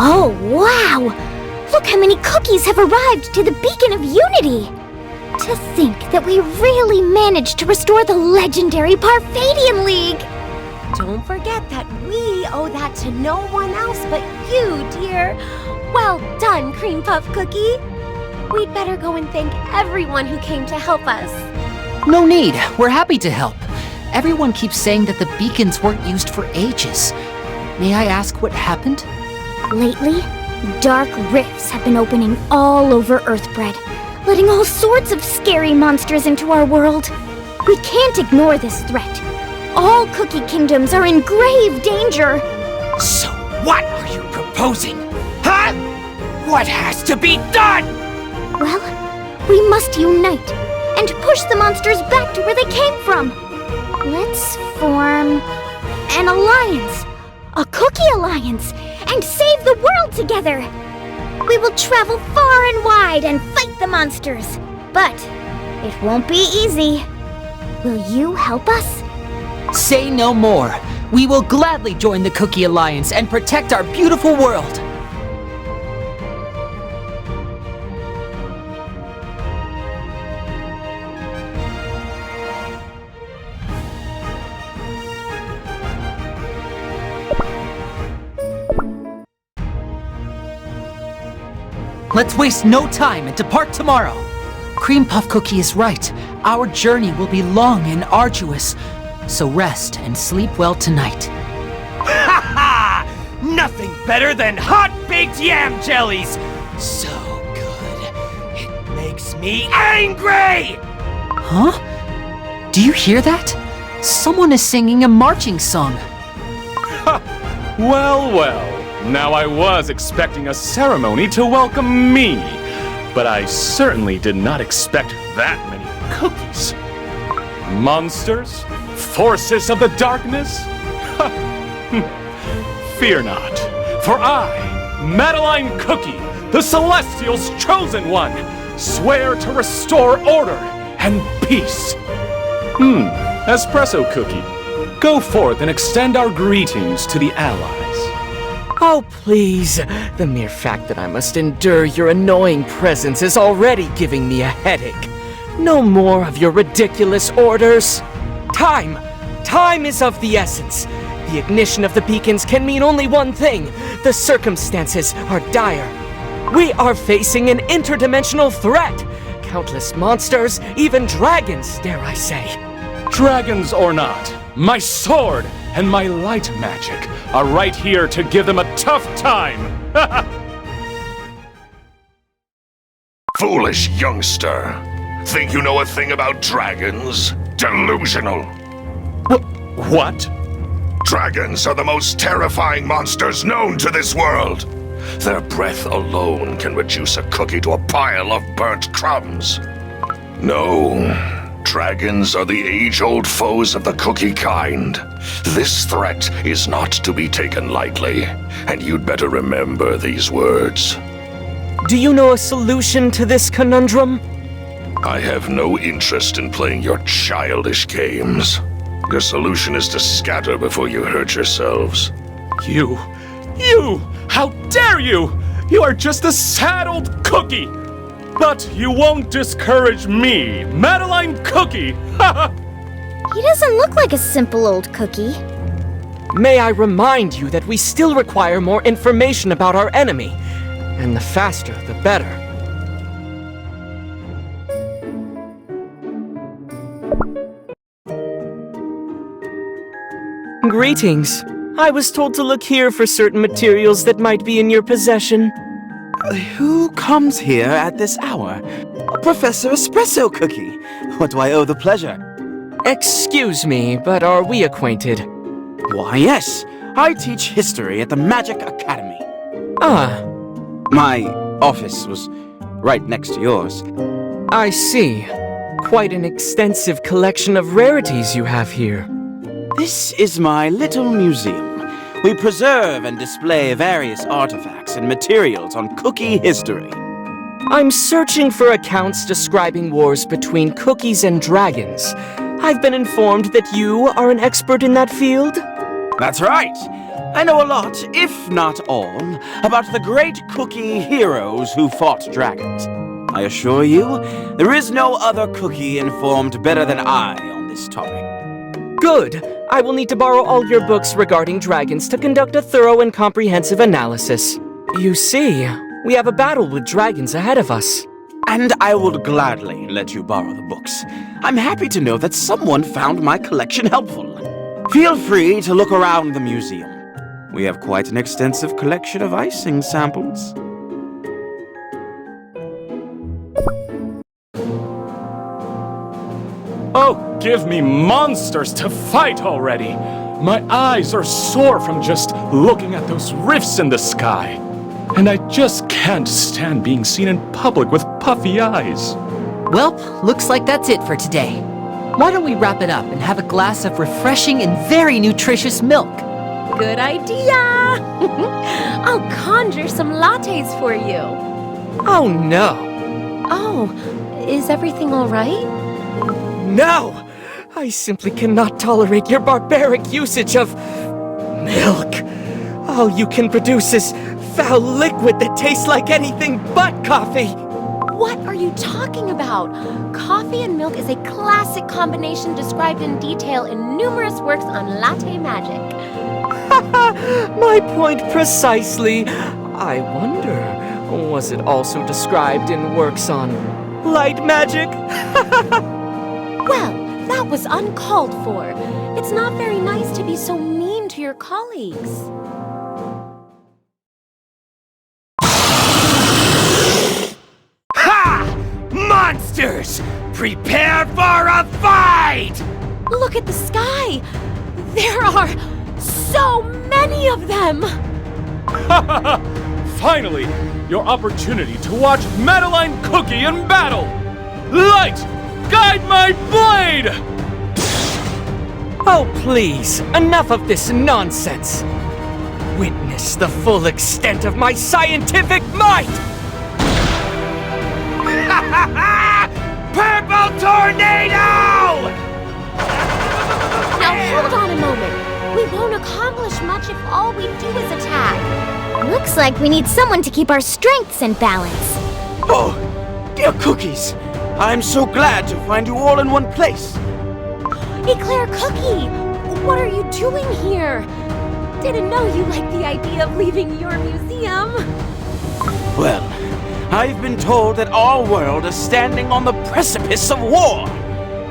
Oh, wow! Look how many cookies have arrived to the Beacon of Unity! To think that we really managed to restore the legendary Parfadian League! Don't forget that we owe that to no one else but you, dear. Well done, Cream Puff Cookie. We'd better go and thank everyone who came to help us. No need. We're happy to help. Everyone keeps saying that the beacons weren't used for ages. May I ask what happened? Lately, dark rifts have been opening all over earthbread, letting all sorts of scary monsters into our world. We can't ignore this threat. All Cookie Kingdoms are in grave danger. So what are you proposing? Huh? What has to be done? Well, we must unite and push the monsters back to where they came from. Let's form an alliance, a Cookie Alliance, and save the world together. We will travel far and wide and fight the monsters. But it won't be easy. Will you help us? Say no more. We will gladly join the Cookie Alliance and protect our beautiful world. Let's waste no time and depart tomorrow. Cream Puff Cookie is right. Our journey will be long and arduous. So rest and sleep well tonight. Ha ha! Nothing better than hot-baked yam jellies! So good. It makes me angry! Huh? Do you hear that? Someone is singing a marching song. Well, well. Now I was expecting a ceremony to welcome me, but I certainly did not expect that many cookies. Monsters? Forces of the darkness? Fear not, for I, Madeline Cookie, the Celestial's chosen one, swear to restore order and peace. Espresso Cookie, go forth and extend our greetings to the allies. Oh, please. The mere fact that I must endure your annoying presence is already giving me a headache. No more of your ridiculous orders. Time! Time is of the essence. The ignition of the beacons can mean only one thing. The circumstances are dire. We are facing an interdimensional threat. Countless monsters, even dragons, dare I say. Dragons or not, my sword and my light magic are right here to give them a tough time! Foolish youngster. Think you know a thing about dragons? Delusional. What? Dragons are the most terrifying monsters known to this world. Their breath alone can reduce a cookie to a pile of burnt crumbs. No, dragons are the age-old foes of the cookie kind. This threat is not to be taken lightly, and you'd better remember these words. Do you know a solution to this conundrum? I have no interest in playing your childish games. Your solution is to scatter before you hurt yourselves. You! How dare you! You are just a sad old cookie! But you won't discourage me, Madeline Cookie! He doesn't look like a simple old cookie. May I remind you that we still require more information about our enemy. And the faster, the better. Greetings. I was told to look here for certain materials that might be in your possession. Who comes here at this hour? Professor Espresso Cookie. What do I owe the pleasure? Excuse me, but are we acquainted? Why, yes. I teach history at the Magic Academy. Ah. My office was right next to yours. I see. Quite an extensive collection of rarities you have here. This is my little museum. We preserve and display various artifacts and materials on cookie history. I'm searching for accounts describing wars between cookies and dragons. I've been informed that you are an expert in that field? That's right. I know a lot, if not all, about the great cookie heroes who fought dragons. I assure you, there is no other cookie informed better than I on this topic. Good. I will need to borrow all your books regarding dragons to conduct a thorough and comprehensive analysis. You see, we have a battle with dragons ahead of us. And I will gladly let you borrow the books. I'm happy to know that someone found my collection helpful. Feel free to look around the museum. We have quite an extensive collection of icing samples. Oh, give me monsters to fight already! My eyes are sore from just looking at those rifts in the sky. And I just can't stand being seen in public with puffy eyes. Well, looks like that's it for today. Why don't we wrap it up and have a glass of refreshing and very nutritious milk? Good idea! I'll conjure some lattes for you. Oh no! Oh, is everything all right? No! I simply cannot tolerate your barbaric usage of milk. All you can produce is foul liquid that tastes like anything but coffee. What are you talking about? Coffee and milk is a classic combination described in detail in numerous works on latte magic. My point precisely. I wonder, was it also described in works on light magic? Well, that was uncalled for. It's not very nice to be so mean to your colleagues. Ha! Monsters! Prepare for a fight! Look at the sky! There are so many of them! Finally, your opportunity to watch Madeline Cookie in battle! Light, guide my blade! Oh, please, enough of this nonsense. Witness the full extent of my scientific might! Purple tornado! Now hold on a moment. We won't accomplish much if all we do is attack. Looks like we need someone to keep our strengths in balance. Oh, dear cookies! I'm so glad to find you all in one place. Eclair Cookie, what are you doing here? Didn't know you liked the idea of leaving your museum. Well, I've been told that our world is standing on the precipice of war.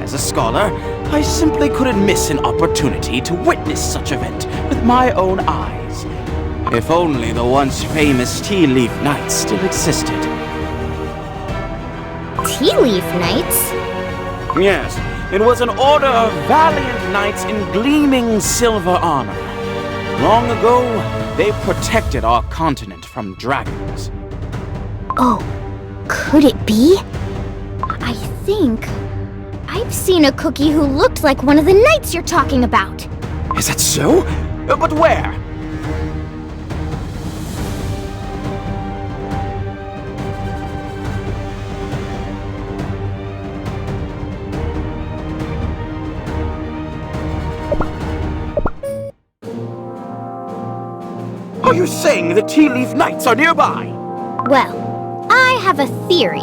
As a scholar, I simply couldn't miss an opportunity to witness such event with my own eyes. If only the once famous Tea Leaf Knights still existed. Tea Leaf Knights? Yes, it was an order of valiant knights in gleaming silver armor. Long ago, they protected our continent from dragons. Oh, could it be? I think I've seen a cookie who looked like one of the knights you're talking about. Is that so? But where? Are you saying the Tea Leaf Knights are nearby? Well, I have a theory.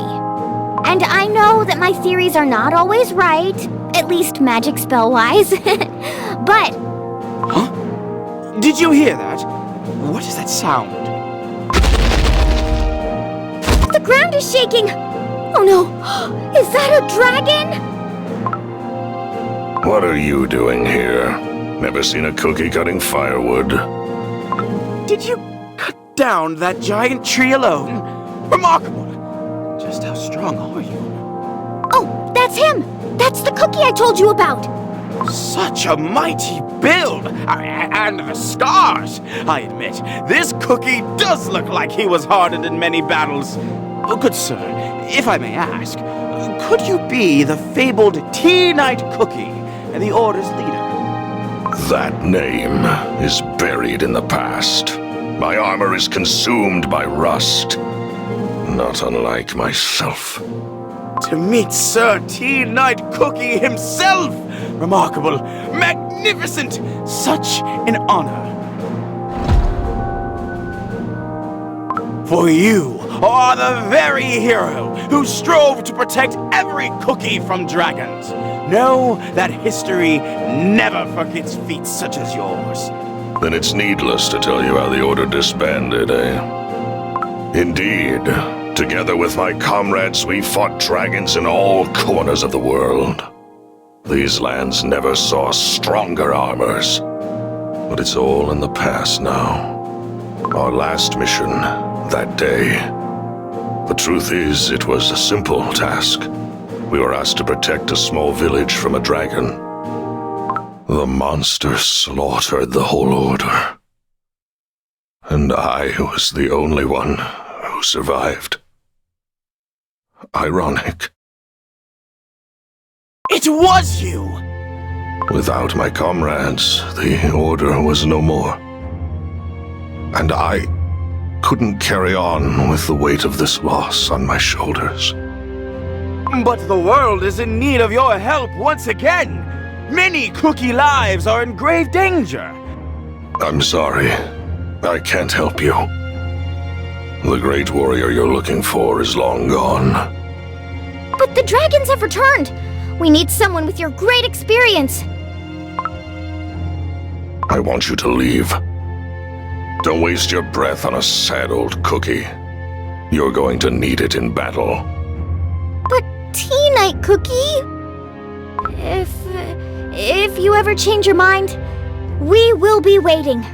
And I know that my theories are not always right, at least magic spell-wise. But... Huh? Did you hear that? What is that sound? the ground is shaking! Oh no! Is that a dragon? What are you doing here? Never seen a cookie cutting firewood. Did you cut down that giant tree alone? Remarkable! Just how strong are you? Oh, that's him! That's the cookie I told you about! Such a mighty build! And the scars! I admit, this cookie does look like he was hardened in many battles. Oh, good sir, if I may ask, could you be the fabled Tea Knight Cookie, the Order's leader? That name is buried in the past. My armor is consumed by rust. Not unlike myself. To meet Sir Tea Knight Cookie himself! Remarkable, magnificent, such an honor. For you are the very hero who strove to protect every cookie from dragons. Know that history never forgets feats such as yours. Then it's needless to tell you how the Order disbanded, eh? Indeed. Together with my comrades, we fought dragons in all corners of the world. These lands never saw stronger armors. But it's all in the past now. Our last mission, that day. The truth is, it was a simple task. We were asked to protect a small village from a dragon. The monster slaughtered the whole Order. And I was the only one who survived. Ironic. It was you! Without my comrades, the Order was no more. And I couldn't carry on with the weight of this loss on my shoulders. But the world is in need of your help once again. Many cookie lives are in grave danger. I'm sorry. I can't help you. The great warrior you're looking for is long gone. But the dragons have returned! We need someone with your great experience! I want you to leave. Don't waste your breath on a sad old cookie. You're going to need it in battle. But Tea Night Cookie? If you ever change your mind, we will be waiting.